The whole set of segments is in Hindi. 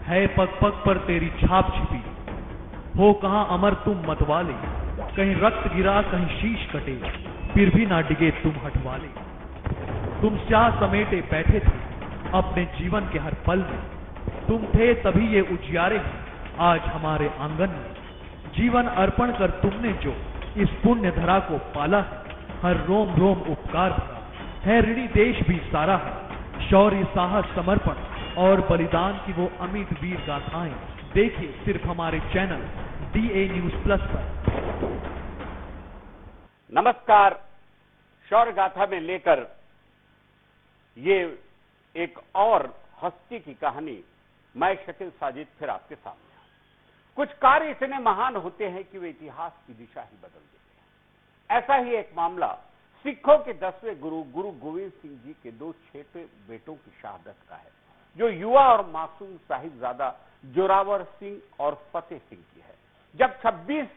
है पग पग पर तेरी छाप छिपी, हो कहाँ अमर तुम मतवाले, कहीं रक्त गिरा कहीं शीश कटे, फिर भी ना डिगे तुम हटवाले। तुम स्याह समेटे बैठे थे अपने जीवन के हर पल में, तुम थे तभी ये उजियारे हैं आज हमारे आंगन में। जीवन अर्पण कर तुमने जो इस पुण्य धरा को पाला है, हर रोम रोम उपकार भरा है, ऋणी देश भी सारा है। शौर्य साहस समर्पण और बलिदान की वो अमिट वीर गाथाएं देखिए सिर्फ हमारे चैनल DA News Plus पर। नमस्कार। शौर्य गाथा में लेकर ये एक और हस्ती की कहानी मैं शकील साजिद फिर आपके सामने। कुछ कार्य इतने महान होते हैं कि वे इतिहास की दिशा ही बदल देते हैं। ऐसा ही एक मामला सिखों के 10वें गुरु गुरु गोविंद सिंह जी के 2 छठे बेटों की शहादत का है, जो युवा और मासूम साहिबजादा जोरावर सिंह और फतेह सिंह की है। जब 26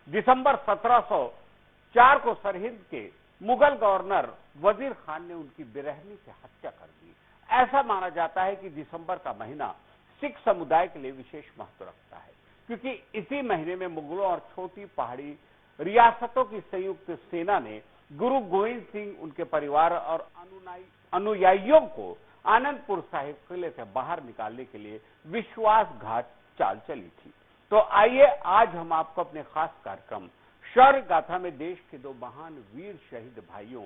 दिसंबर 1704 को सरहिंद के मुगल गवर्नर वजीर खान ने उनकी बेरहमी से हत्या कर दी। ऐसा माना जाता है कि दिसंबर का महीना सिख समुदाय के लिए विशेष महत्व रखता है, क्योंकि इसी महीने में मुगलों और छोटी पहाड़ी रियासतों की संयुक्त सेना ने गुरु गोविंद सिंह, उनके परिवार और अनुयायियों को आनंदपुर साहिब किले से बाहर निकालने के लिए विश्वासघात चाल चली थी। तो आइए आज हम आपको अपने खास कार्यक्रम शौर्य गाथा में देश के 2 महान वीर शहीद भाइयों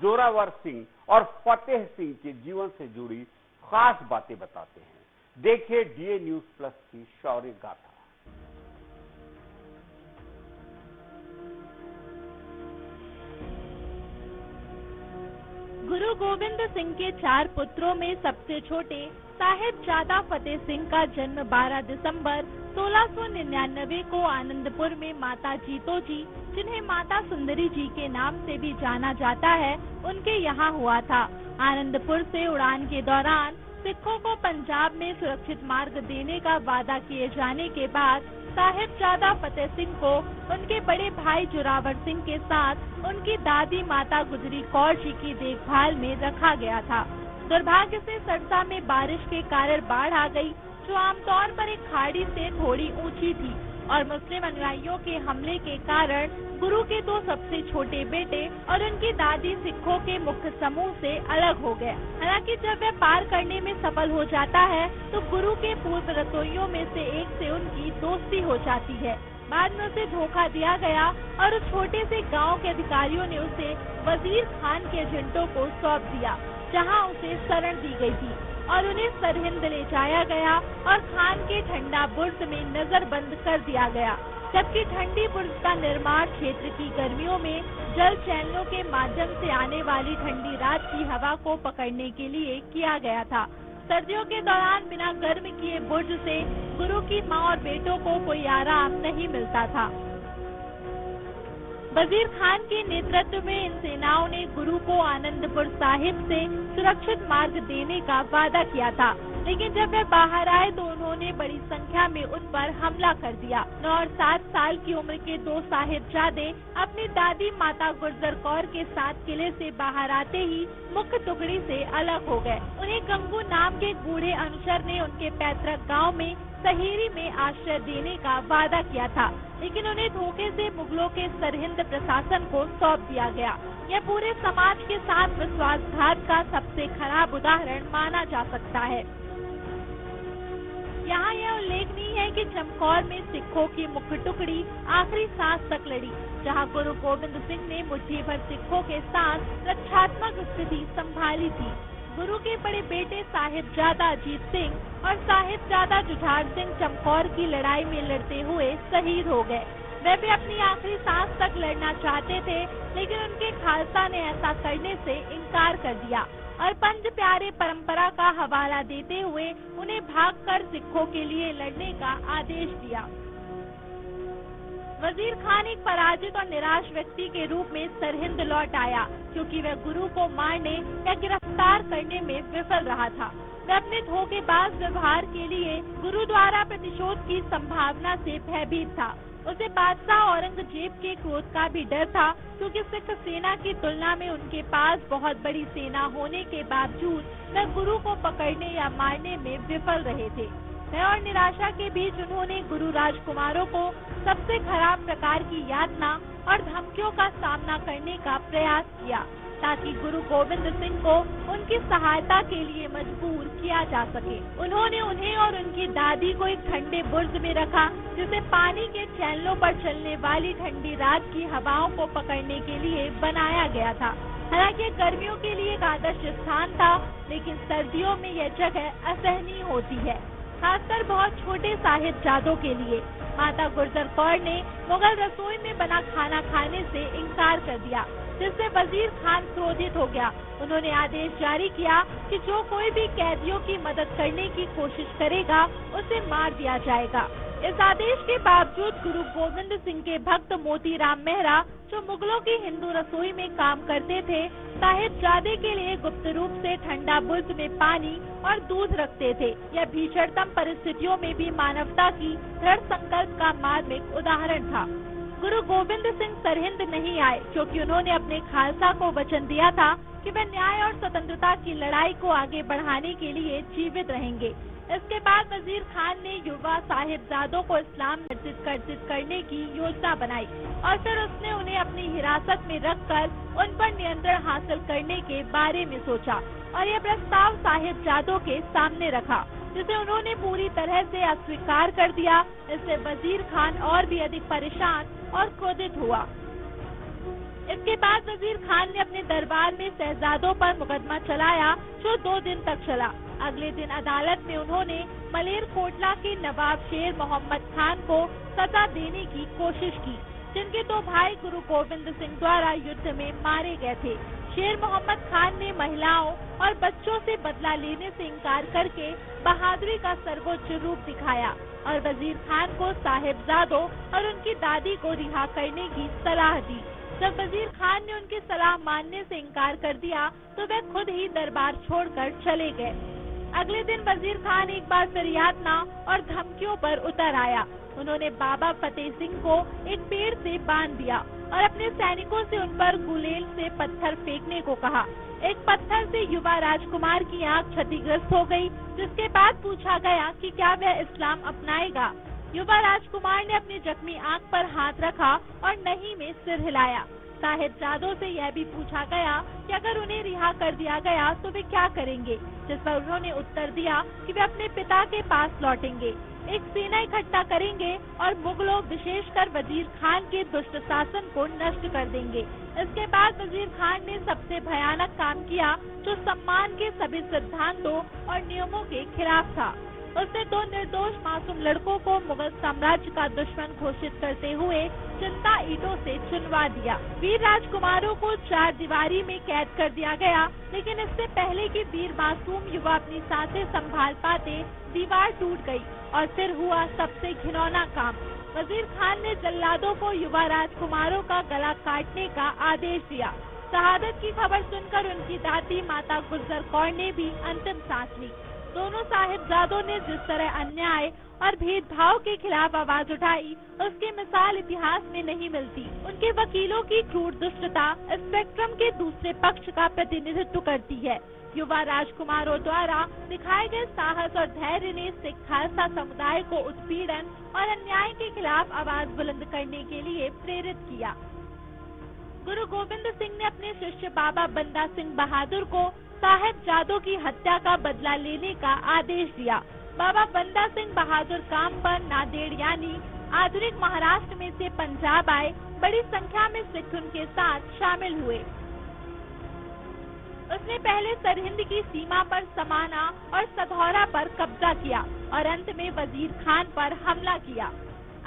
जोरावर सिंह और फतेह सिंह के जीवन से जुड़ी खास बातें बताते हैं। देखिए DA News Plus की शौर्य गाथा। गुरु गोविंद सिंह के 4 पुत्रों में सबसे छोटे साहिबजादा फतेह सिंह का जन्म 12 दिसंबर 1699 को आनंदपुर में माता जीतो जी, जिन्हें माता सुंदरी जी के नाम से भी जाना जाता है, उनके यहाँ हुआ था। आनंदपुर से उड़ान के दौरान सिखों को पंजाब में सुरक्षित मार्ग देने का वादा किए जाने के बाद साहिबजादा फतेह सिंह को उनके बड़े भाई जोरावर सिंह के साथ उनकी दादी माता गुजरी कौर जी की देखभाल में रखा गया था। दुर्भाग्य से सरसा में बारिश के कारण बाढ़ आ गई, जो आमतौर पर एक खाड़ी से थोड़ी ऊंची थी, और मुस्लिम अनुयायियों के हमले के कारण गुरु के 2 सबसे छोटे बेटे और उनकी दादी सिखों के मुख्य समूह से अलग हो गए। हालांकि जब वह पार करने में सफल हो जाता है तो गुरु के पूर्व रसोइयों में से एक से उनकी दोस्ती हो जाती है। बाद में उसे धोखा दिया गया और उस छोटे से गांव के अधिकारियों ने उसे वजीर खान के एजेंटों को सौंप दिया, जहां उसे शरण दी गई थी और उन्हें सरहिंद ले जाया गया और खान के ठंडा बुर्ज में नजरबंद कर दिया गया। जबकि ठंडी बुर्ज का निर्माण क्षेत्र की गर्मियों में जल चैनलों के माध्यम से आने वाली ठंडी रात की हवा को पकड़ने के लिए किया गया था। सर्दियों के दौरान बिना गर्म किए बुर्ज से गुरु की मां और बेटों को कोई आराम नहीं मिलता था। वजीर खान के नेतृत्व में इन सेनाओं ने गुरु को आनंदपुर साहिब से सुरक्षित मार्ग देने का वादा किया था, लेकिन जब वे बाहर आए तो उन्होंने बड़ी संख्या में उन पर हमला कर दिया। 9 और 7 साल की उम्र के 2 साहिबजादे अपनी दादी माता गुजर कौर के साथ किले से बाहर आते ही मुख्य टुकड़ी से अलग हो गए। उन्हें गंगू नाम के बूढ़े अनुचर ने उनके पैतृक गाँव में सहेरी में आश्रय देने का वादा किया था, लेकिन उन्हें धोखे से मुगलों के सरहिंद प्रशासन को सौंप दिया गया। यह पूरे समाज के साथ विश्वासघात का सबसे खराब उदाहरण माना जा सकता है। यहाँ यह उल्लेखनीय है कि चमकौर में सिखों की मुख्य टुकड़ी आखिरी सांस तक लड़ी, जहाँ गुरु गोविंद सिंह ने मुट्ठी भर सिखों के साथ रक्षात्मक स्थिति संभाली थी। गुरु के बड़े बेटे साहिबजादा अजीत सिंह और साहिबजादा जुझार सिंह चमकौर की लड़ाई में लड़ते हुए शहीद हो गए। वे भी अपनी आखिरी सांस तक लड़ना चाहते थे, लेकिन उनके खालसा ने ऐसा करने से इनकार कर दिया और पंज प्यारे परंपरा का हवाला देते हुए उन्हें भागकर सिखों के लिए लड़ने का आदेश दिया। वजीर खान एक पराजित और निराश व्यक्ति के रूप में सरहिंद लौट आया, क्योंकि वह गुरु को मारने या गिरफ्तार करने में विफल रहा था। वह अपने धोखेबाज व्यवहार के लिए गुरु द्वारा प्रतिशोध की संभावना से भयभीत था। उसे बादशाह औरंगजेब के क्रोध का भी डर था, क्योंकि सिख सेना की तुलना में उनके पास बहुत बड़ी सेना होने के बावजूद वह गुरु को पकड़ने या मारने में विफल रहे थे। भय और निराशा के बीच उन्होंने गुरु राजकुमारों को सबसे खराब प्रकार की यातना और धमकियों का सामना करने का प्रयास किया, ताकि गुरु गोविंद सिंह को उनकी सहायता के लिए मजबूर किया जा सके। उन्होंने उन्हें और उनकी दादी को एक ठंडे बुर्ज में रखा, जिसे पानी के चैनलों पर चलने वाली ठंडी रात की हवाओं को पकड़ने के लिए बनाया गया था। हालांकि गर्मियों के लिए एक आदर्श स्थान था, लेकिन सर्दियों में यह जगह असहनीय होती है, खासकर बहुत छोटे साहिबजादों के लिए। माता गुर्जर कौर ने मुगल रसोई में बना खाना खाने से इनकार कर दिया, जिससे वजीर खान क्रोधित हो गया। उन्होंने आदेश जारी किया कि जो कोई भी कैदियों की मदद करने की कोशिश करेगा उसे मार दिया जाएगा। इस आदेश के बावजूद गुरु गोविंद सिंह के भक्त मोतीराम मेहरा, जो मुगलों की हिंदू रसोई में काम करते थे, साहिबजादे के लिए गुप्त रूप से ठंडा बुर्ज में पानी और दूध रखते थे। यह भीषणतम परिस्थितियों में भी मानवता की दृढ़ संकल्प का मार्मिक उदाहरण था। गुरु गोविंद सिंह सरहिंद नहीं आए, क्योंकि उन्होंने अपने खालसा को वचन दिया था कि वे न्याय और स्वतंत्रता की लड़ाई को आगे बढ़ाने के लिए जीवित रहेंगे। इसके बाद वजीर खान ने युवा साहिबजादों को इस्लाम अर्जित करने की योजना बनाई और फिर उसने उन्हें अपनी हिरासत में रखकर उन पर नियंत्रण हासिल करने के बारे में सोचा और यह प्रस्ताव साहिबजादों के सामने रखा, जिसे उन्होंने पूरी तरह से अस्वीकार कर दिया। इससे वजीर खान और भी अधिक परेशान और क्रोधित हुआ। इसके बाद वजीर खान ने अपने दरबार में शहजादों पर मुकदमा चलाया, जो 2 दिन तक चला। अगले दिन अदालत में उन्होंने मलेरकोटला के नवाब शेर मोहम्मद खान को सजा देने की कोशिश की, जिनके 2 भाई गुरु गोविंद सिंह द्वारा युद्ध में मारे गए थे। शेर मोहम्मद खान ने महिलाओं और बच्चों से बदला लेने से इनकार करके बहादुरी का सर्वोच्च रूप दिखाया और वजीर खान को साहिबजादों और उनकी दादी को रिहा करने की सलाह दी। जब वजीर खान ने उनकी सलाह मानने से इनकार कर दिया, तो वे खुद ही दरबार छोड़कर चले गए। अगले दिन वजीर खान एक बार फिर यातना और धमकियों पर उतर आया। उन्होंने बाबा फतेह सिंह को एक पेड़ से बांध दिया और अपने सैनिकों से उन पर गुलेल से पत्थर फेंकने को कहा। एक पत्थर से युवा राजकुमार की आंख क्षतिग्रस्त हो गई, जिसके बाद पूछा गया कि क्या वह इस्लाम अपनाएगा। युवा राजकुमार ने अपनी जख्मी आंख पर हाथ रखा और नहीं में सिर हिलाया। साहिबजादों से यह भी पूछा गया कि अगर उन्हें रिहा कर दिया गया तो वे क्या करेंगे, जिस पर उन्होंने उत्तर दिया कि वे अपने पिता के पास लौटेंगे, एक सेना इकट्ठा करेंगे और मुगलों विशेषकर वजीर खान के दुष्ट शासन को नष्ट कर देंगे। इसके बाद वजीर खान ने सबसे भयानक काम किया, जो सम्मान के सभी सिद्धांतों और नियमों के खिलाफ था। उसने 2 निर्दोष मासूम लड़कों को मुगल साम्राज्य का दुश्मन घोषित करते हुए चिंता ईंटों से चुनवा दिया। वीर राजकुमारों को 4 दीवारी में कैद कर दिया गया, लेकिन इससे पहले कि वीर मासूम युवा अपनी सांसें संभाल पाते, दीवार टूट गई और फिर हुआ सबसे घिनौना काम। वजीर खान ने जल्लादों को युवा राजकुमारों का गला काटने का आदेश दिया। शहादत की खबर सुनकर उनकी दादी माता गुर्जर कौर ने भी अंतिम सांस ली। दोनों साहिबजादों ने जिस तरह अन्याय और भेदभाव के खिलाफ आवाज उठाई, उसकी मिसाल इतिहास में नहीं मिलती। उनके वकीलों की क्रूर दुष्टता स्पेक्ट्रम के दूसरे पक्ष का प्रतिनिधित्व करती है। युवा राजकुमारों द्वारा दिखाए गए साहस और धैर्य ने सिख खालसा समुदाय को उत्पीड़न और अन्याय के खिलाफ आवाज बुलंद करने के लिए प्रेरित किया। गुरु गोविंद सिंह ने अपने शिष्य बाबा बंदा सिंह बहादुर को साहिबजादों की हत्या का बदला लेने का आदेश दिया। बाबा बंदा सिंह बहादुर काम पर नांदेड़ यानी आधुनिक महाराष्ट्र में से पंजाब आए। बड़ी संख्या में सिख उनके साथ शामिल हुए। उसने पहले सरहिंद की सीमा पर समाना और सधौरा पर कब्जा किया और अंत में वजीर खान पर हमला किया।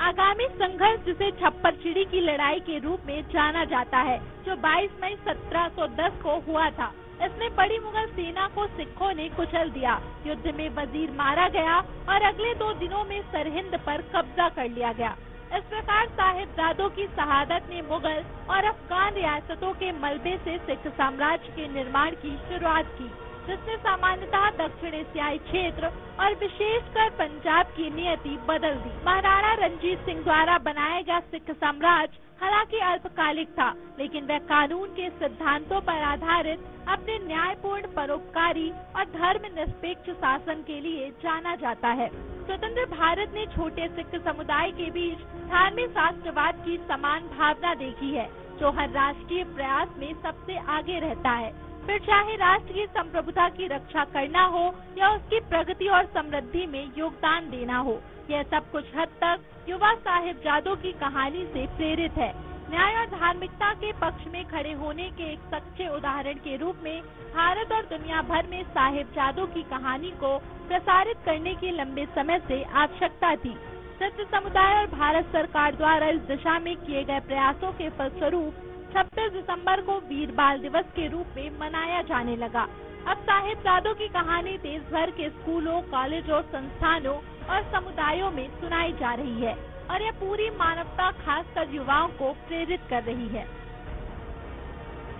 आगामी संघर्ष, जिसे छप्पर चिड़ी की लड़ाई के रूप में जाना जाता है, जो 22 मई 1710 को हुआ था, इसमें बड़ी मुगल सेना को सिखों ने कुचल दिया। युद्ध में वजीर मारा गया और अगले 2 दिनों में सरहिंद पर कब्जा कर लिया गया। इस प्रकार साहिबजादों की शहादत ने मुगल और अफगान रियासतों के मलबे से सिख साम्राज्य के निर्माण की शुरुआत की। जिसने सामान्यतः दक्षिण एशियाई क्षेत्र और विशेषकर पंजाब की नियति बदल दी। महाराणा रंजीत सिंह द्वारा बनाया गया सिख साम्राज्य हालांकि अल्पकालिक था, लेकिन वह कानून के सिद्धांतों पर आधारित अपने न्यायपूर्ण, परोपकारी और धर्मनिरपेक्ष शासन के लिए जाना जाता है। स्वतंत्र भारत ने छोटे सिख समुदाय के बीच धार्मिक राष्ट्रवाद की समान भावना देखी है, जो हर राष्ट्रीय प्रयास में सबसे आगे रहता है। फिर चाहे राष्ट्र की संप्रभुता की रक्षा करना हो या उसकी प्रगति और समृद्धि में योगदान देना हो, यह सब कुछ हद तक युवा साहिबजादों की कहानी से प्रेरित है। न्याय और धार्मिकता के पक्ष में खड़े होने के एक सच्चे उदाहरण के रूप में भारत और दुनिया भर में साहिबजादों की कहानी को प्रसारित करने की लंबे समय से आवश्यकता थी। सिख समुदाय और भारत सरकार द्वारा इस दिशा में किए गए प्रयासों के फलस्वरूप 26 दिसंबर को वीर बाल दिवस के रूप में मनाया जाने लगा। अब साहिबजादों की कहानी देश भर के स्कूलों, कॉलेजों, संस्थानों और समुदायों में सुनाई जा रही है और यह पूरी मानवता, खासकर युवाओं को प्रेरित कर रही है।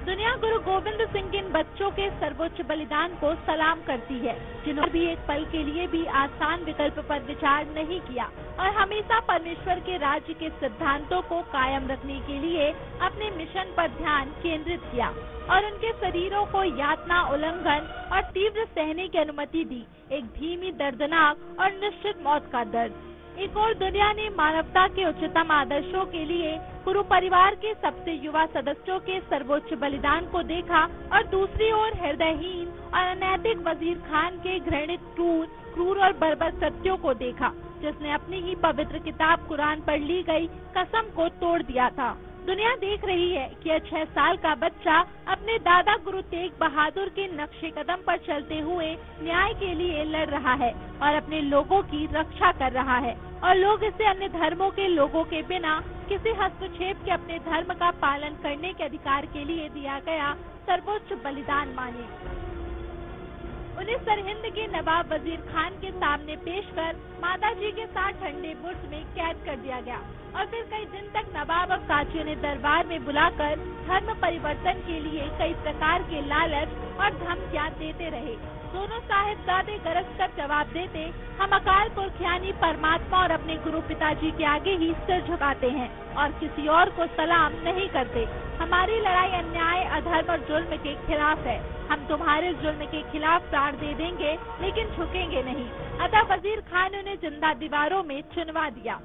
दुनिया गुरु गोविंद सिंह के इन बच्चों के सर्वोच्च बलिदान को सलाम करती है, जिन्होंने भी एक पल के लिए भी आसान विकल्प पर विचार नहीं किया और हमेशा परमेश्वर के राज्य के सिद्धांतों को कायम रखने के लिए अपने मिशन पर ध्यान केंद्रित किया और उनके शरीरों को यातना, उल्लंघन और तीव्र सहने की अनुमति दी, एक धीमी, दर्दनाक और निश्चित मौत का दर्द। एक और दुनिया ने मानवता के उच्चतम आदर्शों के लिए गुरु परिवार के सबसे युवा सदस्यों के सर्वोच्च बलिदान को देखा और दूसरी ओर हृदयहीन और अनैतिक वजीर खान के घृणित, क्रूर और बर्बर कृत्यों को देखा, जिसने अपनी ही पवित्र किताब कुरान पर ली गई कसम को तोड़ दिया था। दुनिया देख रही है कि यह 6 साल का बच्चा अपने दादा गुरु तेग बहादुर के नक्शे कदम पर चलते हुए न्याय के लिए लड़ रहा है और अपने लोगों की रक्षा कर रहा है, और लोग इसे अन्य धर्मों के लोगों के बिना किसी हस्तक्षेप के अपने धर्म का पालन करने के अधिकार के लिए दिया गया सर्वोच्च बलिदान माने। उन्हें सरहिंद के नवाब वजीर खान के सामने पेश कर माताजी के साथ ठंडे बुर्ज में कैद कर दिया गया और फिर कई दिन तक नवाब और काजियों ने दरबार में बुलाकर धर्म परिवर्तन के लिए कई प्रकार के लालच और धमकियां देते रहे। दोनों साहिबजादे गरज कर जवाब देते, हम अकाल पुरख यानी परमात्मा और अपने गुरु पिताजी के आगे ही सिर झुकाते हैं और किसी और को सलाम नहीं करते। हमारी लड़ाई अन्याय, अधर्म और जुल्म के खिलाफ है। हम तुम्हारे जुल्म के खिलाफ प्राण दे देंगे, लेकिन झुकेंगे नहीं। अतः वजीर खान ने उन्हें जिंदा दीवारों में चुनवा दिया।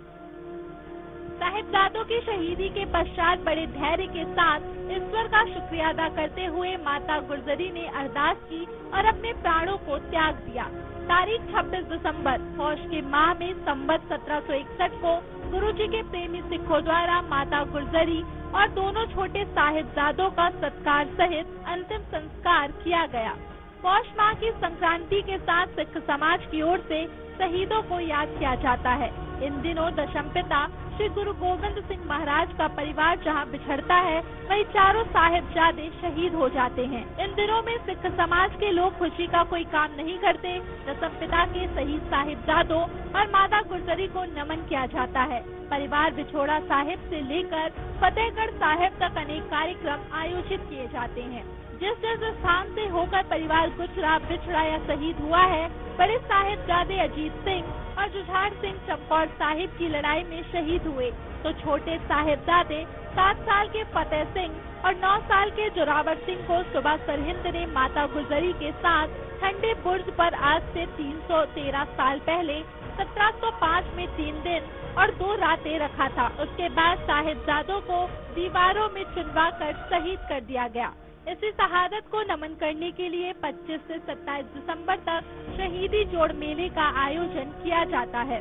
साहिबजादों की शहीदी के पश्चात बड़े धैर्य के साथ ईश्वर का शुक्रिया अदा करते हुए माता गुजरी ने अरदास की और अपने प्राणों को त्याग दिया। तारीख 26 दिसंबर पौष के माह में संवत 1761 को गुरुजी के प्रेमी सिखों द्वारा माता गुजरी और दोनों छोटे साहिबजादों का सत्कार सहित अंतिम संस्कार किया गया। पौष माह की संक्रांति के साथ सिख समाज की ओर से शहीदों को याद किया जाता है। इन दिनों दशमपिता श्री गुरु गोविंद सिंह महाराज का परिवार जहां बिछड़ता है, वहीं चारों साहिबजादे शहीद हो जाते हैं। इन दिनों में सिख समाज के लोग खुशी का कोई काम नहीं करते। दशमपिता के शहीद साहिबजादों और माता गुजरी को नमन किया जाता है। परिवार बिछोड़ा साहिब से लेकर फतेहगढ़ साहिब तक अनेक कार्यक्रम आयोजित किए जाते हैं। जिस स्थान से होकर परिवार गुजरा, बिछड़ा या शहीद हुआ है, बड़े साहिबजादे अजीत सिंह और जुझार सिंह चमकौर साहिब की लड़ाई में शहीद हुए, तो छोटे साहिबजादे 7 साल के फतेह सिंह और 9 साल के जोरावर सिंह को सुबह सरहिंद ने माता गुजरी के साथ ठंडे बुर्ज पर आज से 313 साल पहले 1705 में 3 दिन और 2 रातें रखा था। उसके बाद साहिबजादों को दीवारों में चुनवा कर शहीद कर दिया गया। इसी शहादत को नमन करने के लिए 25 से 27 दिसंबर तक शहीदी जोड़ मेले का आयोजन किया जाता है।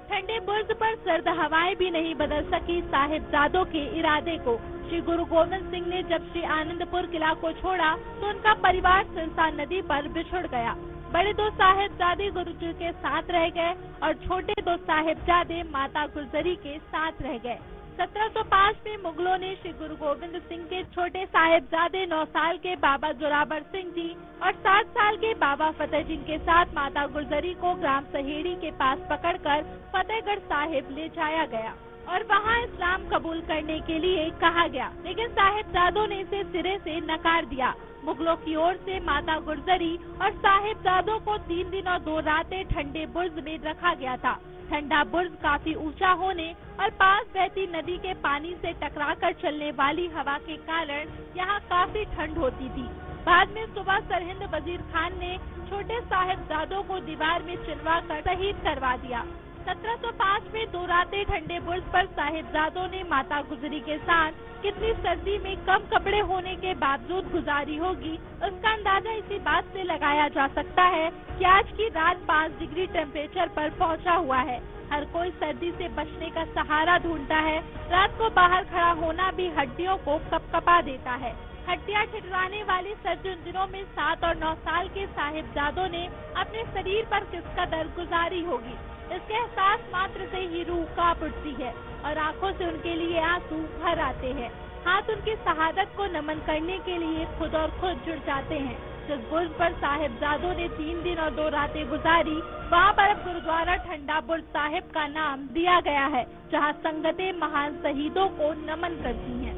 ठंडे बुर्ज पर सर्द हवाएं भी नहीं बदल सकी साहिबजादों के इरादे को। श्री गुरु गोविंद सिंह ने जब श्री आनंदपुर किला को छोड़ा तो उनका परिवार सिरसा नदी पर बिछुड़ गया। बड़े 2 साहिबजादे गुरुजी के साथ रह गए और छोटे 2 साहिबजादे माता गुजरी के साथ रह गए। 1705 में मुगलों ने श्री गुरु गोविंद सिंह के छोटे साहिबजादे 9 साल के बाबा जोरावर सिंह जी और 7 साल के बाबा फतेह सिंह के साथ माता गुजरी को ग्राम सहेड़ी के पास पकड़कर फतेहगढ़ साहिब ले जाया गया। और वहाँ इस्लाम कबूल करने के लिए कहा गया, लेकिन साहिबजादों ने इसे सिरे से नकार दिया। मुगलों की ओर से माता गुजरी और साहिबजादों को 3 दिन और 2 रातें ठंडे बुर्ज में रखा गया था। ठंडा बुर्ज काफी ऊंचा होने और पास बहती नदी के पानी से टकराकर चलने वाली हवा के कारण यहाँ काफी ठंड होती थी। बाद में सुबह सरहिंद वजीर खान ने छोटे साहिबजादों को दीवार में चिनवा कर शहीद करवा दिया। 1705 में 2 रातें ठंडे बुर्ज पर साहिबजादों ने माता गुजरी के साथ कितनी सर्दी में कम कपड़े होने के बावजूद गुजारी होगी, उसका अंदाजा इसी बात से लगाया जा सकता है कि आज की रात 5 डिग्री टेम्परेचर पर पहुंचा हुआ है। हर कोई सर्दी से बचने का सहारा ढूंढता है। रात को बाहर खड़ा होना भी हड्डियों को कपकपा देता है। हड्डियां ठिठुराने वाली सर्दी उन दिनों में 7 और 9 साल के साहिबजादों ने अपने शरीर पर किस कदर गुजारी होगी, इसके एहसास मात्र से ही रूह कांप उठती है और आंखों से उनके लिए आंसू भर आते हैं। हाथ उनकी शहादत को नमन करने के लिए खुद और खुद जुड़ जाते हैं। जिस बुर्ज पर साहिबजादों ने 3 दिन और 2 रातें गुजारी, वहाँ पर अब गुरुद्वारा ठंडा बुर्ज साहिब का नाम दिया गया है, जहाँ संगतें महान शहीदों को नमन करती हैं।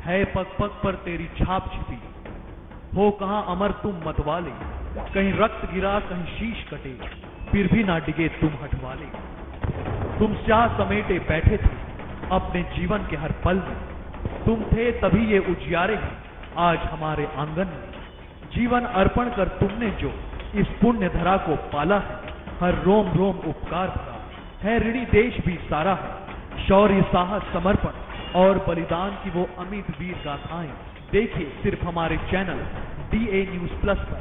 है पग पग पर तेरी छाप छिपी, हो कहाँ अमर तुम मतवाले, कहीं रक्त गिरा कहीं शीश कटे, फिर भी ना डिगे तुम हटवाले। तुम स्याह समेटे बैठे थे अपने जीवन के हर पल में, तुम थे तभी ये उजियारे हैं आज हमारे आंगन में। जीवन अर्पण कर तुमने जो इस पुण्य धरा को पाला है, हर रोम रोम उपकार भरा है, ऋणी देश भी सारा है। शौर्य साहस समर्पण और बलिदान की वो अमित वीर गाथाएं देखिए सिर्फ हमारे चैनल DA News Plus पर।